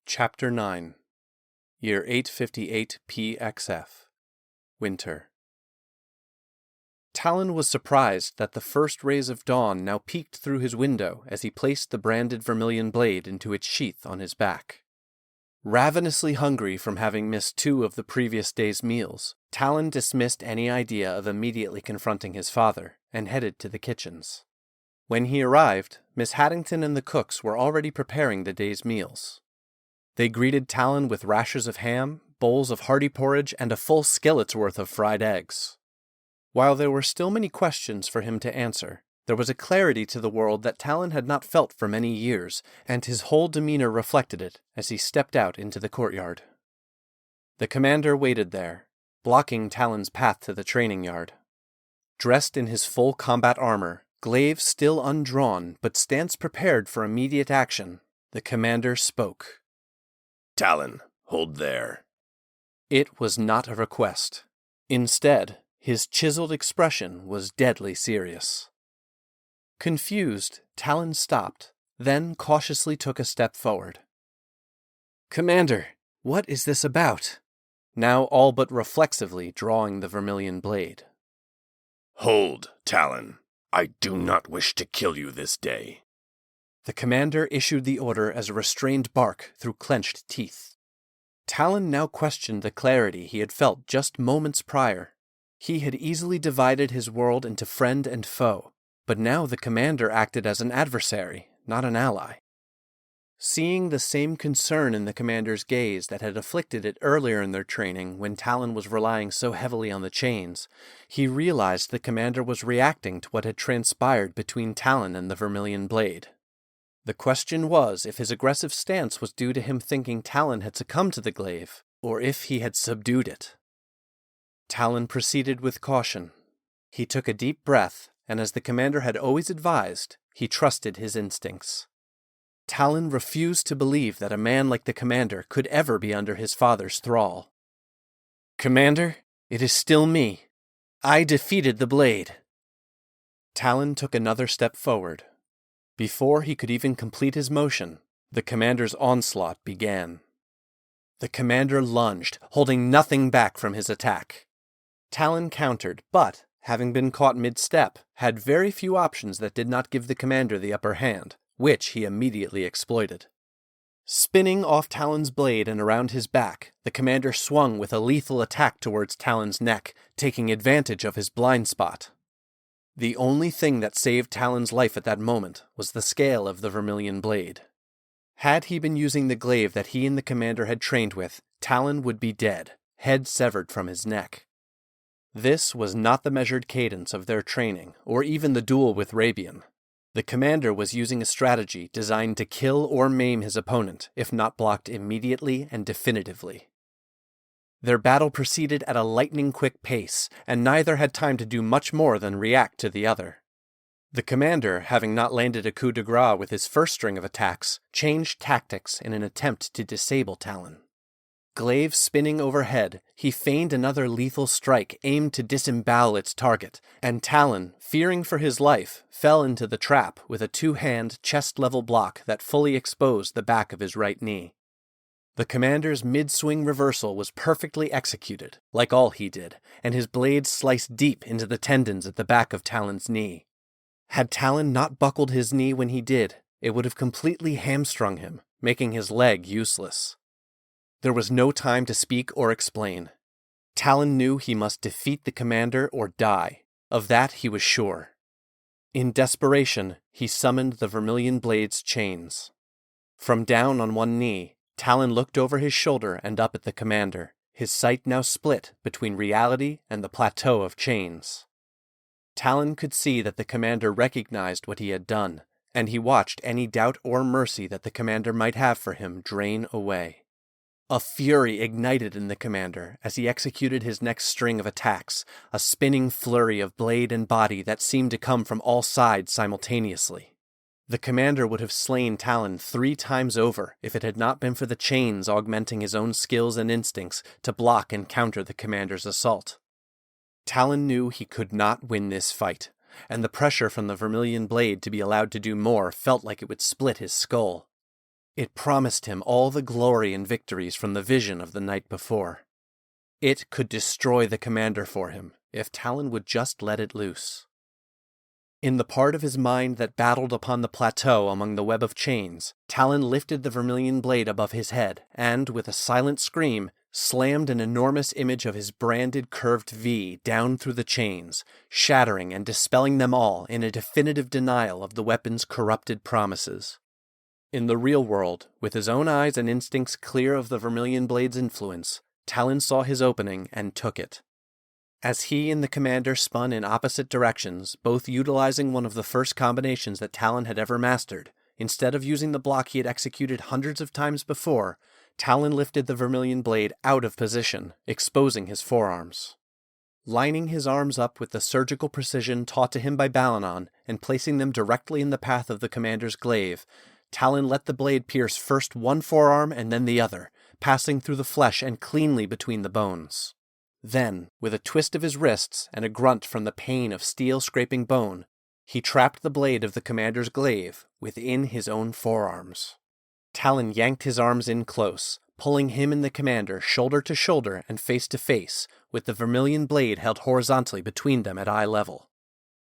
Chapter 9 Year 858 PXF Winter. Talon was surprised that the first rays of dawn now peeked through his window as he placed the branded Vermillion Blade into its sheath on his back. Ravenously hungry from having missed 2 of the previous day's meals, Talon dismissed any idea of immediately confronting his father and headed to the kitchens. When he arrived, Miss Haddington and the cooks were already preparing the day's meals. They greeted Talon with rashers of ham, bowls of hearty porridge, and a full skillet's worth of fried eggs. While there were still many questions for him to answer, there was a clarity to the world that Talon had not felt for many years, and his whole demeanor reflected it as he stepped out into the courtyard. The commander waited there, blocking Talon's path to the training yard. Dressed in his full combat armor, glaive still undrawn but stance prepared for immediate action, the commander spoke. Talon, hold there. It was not a request. Instead, his chiseled expression was deadly serious. Confused, Talon stopped, then cautiously took a step forward. Commander, what is this about? Now all but reflexively drawing the Vermillion Blade. Hold, Talon. I do not wish to kill you this day. The commander issued the order as a restrained bark through clenched teeth. Talon now questioned the clarity he had felt just moments prior. He had easily divided his world into friend and foe, but now the commander acted as an adversary, not an ally. Seeing the same concern in the commander's gaze that had afflicted it earlier in their training when Talon was relying so heavily on the chains, he realized the commander was reacting to what had transpired between Talon and the Vermillion Blade. The question was if his aggressive stance was due to him thinking Talon had succumbed to the glaive, or if he had subdued it. Talon proceeded with caution. He took a deep breath, and as the commander had always advised, he trusted his instincts. Talon refused to believe that a man like the commander could ever be under his father's thrall. Commander, it is still me. I defeated the blade. Talon took another step forward. Before he could even complete his motion, the commander's onslaught began. The commander lunged, holding nothing back from his attack. Talon countered, but, having been caught mid-step, had very few options that did not give the commander the upper hand, which he immediately exploited. Spinning off Talon's blade and around his back, the commander swung with a lethal attack towards Talon's neck, taking advantage of his blind spot. The only thing that saved Talon's life at that moment was the scale of the Vermillion Blade. Had he been using the glaive that he and the commander had trained with, Talon would be dead, head severed from his neck. This was not the measured cadence of their training, or even the duel with Rabian. The commander was using a strategy designed to kill or maim his opponent, if not blocked immediately and definitively. Their battle proceeded at a lightning-quick pace, and neither had time to do much more than react to the other. The commander, having not landed a coup de grace with his first string of attacks, changed tactics in an attempt to disable Talon. Glaive spinning overhead, he feigned another lethal strike aimed to disembowel its target, and Talon, fearing for his life, fell into the trap with a 2-hand, chest-level block that fully exposed the back of his right knee. The commander's mid-swing reversal was perfectly executed, like all he did, and his blade sliced deep into the tendons at the back of Talon's knee. Had Talon not buckled his knee when he did, it would have completely hamstrung him, making his leg useless. There was no time to speak or explain. Talon knew he must defeat the commander or die. Of that he was sure. In desperation, he summoned the Vermillion Blade's chains. From down on one knee, Talon looked over his shoulder and up at the commander, his sight now split between reality and the plateau of chains. Talon could see that the commander recognized what he had done, and he watched any doubt or mercy that the commander might have for him drain away. A fury ignited in the commander as he executed his next string of attacks, a spinning flurry of blade and body that seemed to come from all sides simultaneously. The commander would have slain Talon 3 times over if it had not been for the chains augmenting his own skills and instincts to block and counter the commander's assault. Talon knew he could not win this fight, and the pressure from the Vermillion Blade to be allowed to do more felt like it would split his skull. It promised him all the glory and victories from the vision of the night before. It could destroy the commander for him, if Talon would just let it loose. In the part of his mind that battled upon the plateau among the web of chains, Talon lifted the Vermillion Blade above his head and, with a silent scream, slammed an enormous image of his branded curved V down through the chains, shattering and dispelling them all in a definitive denial of the weapon's corrupted promises. In the real world, with his own eyes and instincts clear of the Vermillion Blade's influence, Talon saw his opening and took it. As he and the commander spun in opposite directions, both utilizing one of the first combinations that Talon had ever mastered, instead of using the block he had executed hundreds of times before, Talon lifted the Vermillion Blade out of position, exposing his forearms. Lining his arms up with the surgical precision taught to him by Balanon and placing them directly in the path of the commander's glaive, Talon let the blade pierce first one forearm and then the other, passing through the flesh and cleanly between the bones. Then, with a twist of his wrists and a grunt from the pain of steel scraping bone, he trapped the blade of the commander's glaive within his own forearms. Talon yanked his arms in close, pulling him and the commander shoulder to shoulder and face to face, with the Vermillion Blade held horizontally between them at eye level.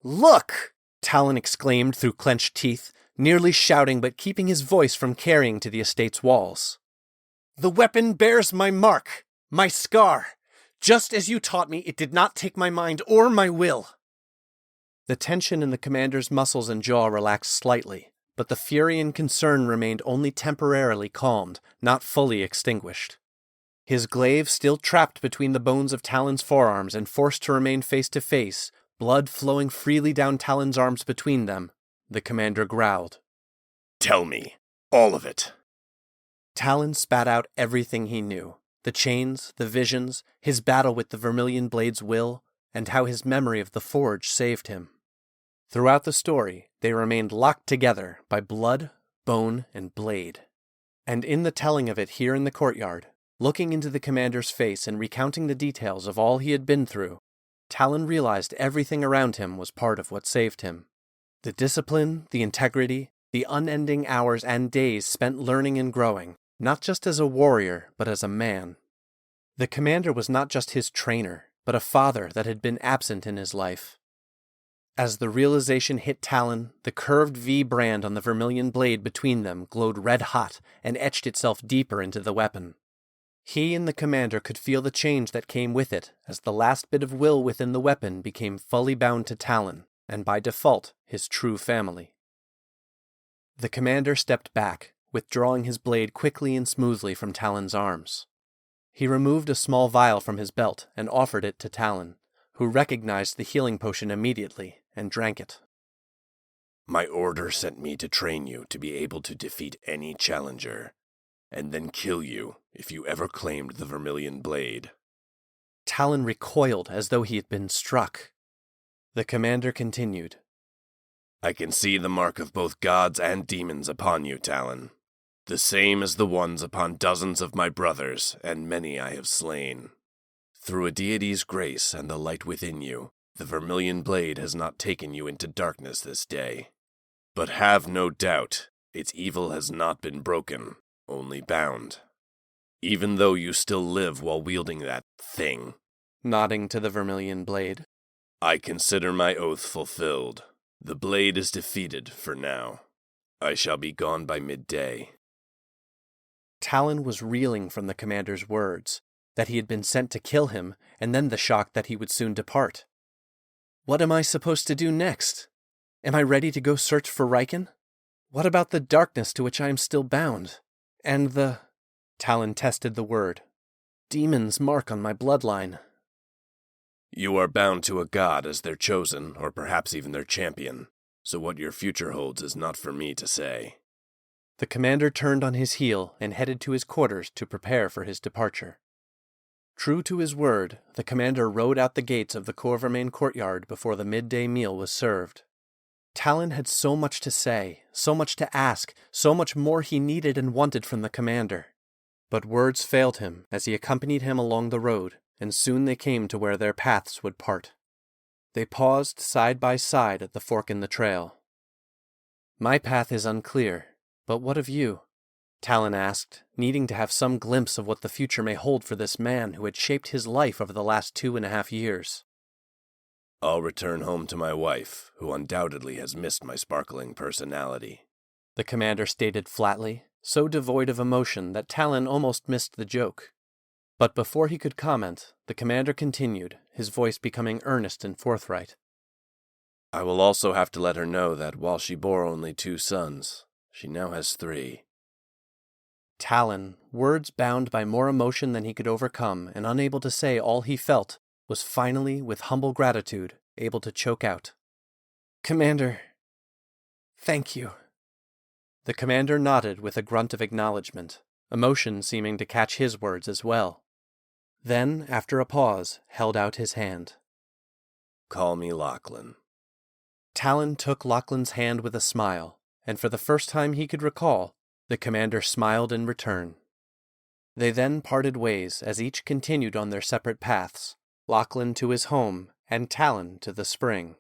"Look!" Talon exclaimed through clenched teeth, nearly shouting but keeping his voice from carrying to the estate's walls. "The weapon bears my mark, my scar. Just as you taught me, it did not take my mind or my will." The tension in the commander's muscles and jaw relaxed slightly, but the fury and concern remained only temporarily calmed, not fully extinguished. His glaive still trapped between the bones of Talon's forearms and forced to remain face to face, blood flowing freely down Talon's arms between them, the commander growled. "Tell me, all of it." Talon spat out everything he knew. The chains, the visions, his battle with the Vermillion Blade's will, and how his memory of the forge saved him. Throughout the story, they remained locked together by blood, bone, and blade. And in the telling of it here in the courtyard, looking into the commander's face and recounting the details of all he had been through, Talon realized everything around him was part of what saved him. The discipline, the integrity, the unending hours and days spent learning and growing, not just as a warrior, but as a man. The commander was not just his trainer, but a father that had been absent in his life. As the realization hit Talon, the curved V brand on the Vermillion Blade between them glowed red-hot and etched itself deeper into the weapon. He and the commander could feel the change that came with it as the last bit of will within the weapon became fully bound to Talon, and by default, his true family. The commander stepped back, withdrawing his blade quickly and smoothly from Talon's arms. He removed a small vial from his belt and offered it to Talon, who recognized the healing potion immediately and drank it. "My order sent me to train you to be able to defeat any challenger, and then kill you if you ever claimed the Vermillion Blade." Talon recoiled as though he had been struck. The commander continued. "I can see the mark of both gods and demons upon you, Talon. The same as the ones upon dozens of my brothers, and many I have slain. Through a deity's grace and the light within you, the Vermillion Blade has not taken you into darkness this day. But have no doubt, its evil has not been broken, only bound. Even though you still live while wielding that thing," nodding to the Vermillion Blade, "I consider my oath fulfilled. The blade is defeated for now. I shall be gone by midday." Talon was reeling from the commander's words, that he had been sent to kill him, and then the shock that he would soon depart. What am I supposed to do next? Am I ready to go search for Riken? What about the darkness to which I am still bound? And the... Talon tested the word. Demon's mark on my bloodline. "You are bound to a god as their chosen, or perhaps even their champion, so what your future holds is not for me to say." The commander turned on his heel and headed to his quarters to prepare for his departure. True to his word, the commander rode out the gates of the Corvermain courtyard before the midday meal was served. Talon had so much to say, so much to ask, so much more he needed and wanted from the commander. But words failed him as he accompanied him along the road, and soon they came to where their paths would part. They paused side by side at the fork in the trail. "My path is unclear, but what of you?" Talon asked, needing to have some glimpse of what the future may hold for this man who had shaped his life over the last 2.5 years. I'll return home to my wife, who undoubtedly has missed my sparkling personality, the commander stated flatly, so devoid of emotion that Talon almost missed the joke. But before he could comment, the commander continued, his voice becoming earnest and forthright. I will also have to let her know that while she bore only 2 sons, she now has 3. Talon, words bound by more emotion than he could overcome and unable to say all he felt, was finally, with humble gratitude, able to choke out, "Commander, thank you." The commander nodded with a grunt of acknowledgement, emotion seeming to catch his words as well. Then, after a pause, held out his hand. Call me Lachlan. Talon took Lachlan's hand with a smile, and for the first time he could recall, the commander smiled in return. They then parted ways as each continued on their separate paths, Lachlan to his home and Talon to the spring.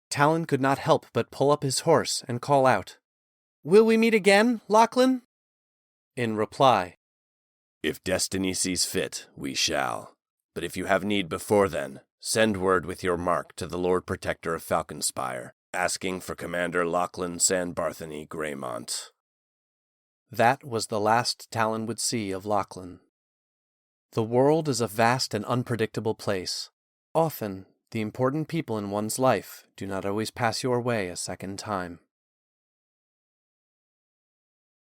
Talon could not help but pull up his horse and call out, "Will we meet again, Lachlan?" In reply, If destiny sees fit, we shall. But if you have need before then, send word with your mark to the Lord Protector of Falconspire, asking for Commander Lachlan Sanbarthony Greymont. That was the last Talon would see of Lachlan. The world is a vast and unpredictable place. Often, the important people in one's life do not always pass your way a second time.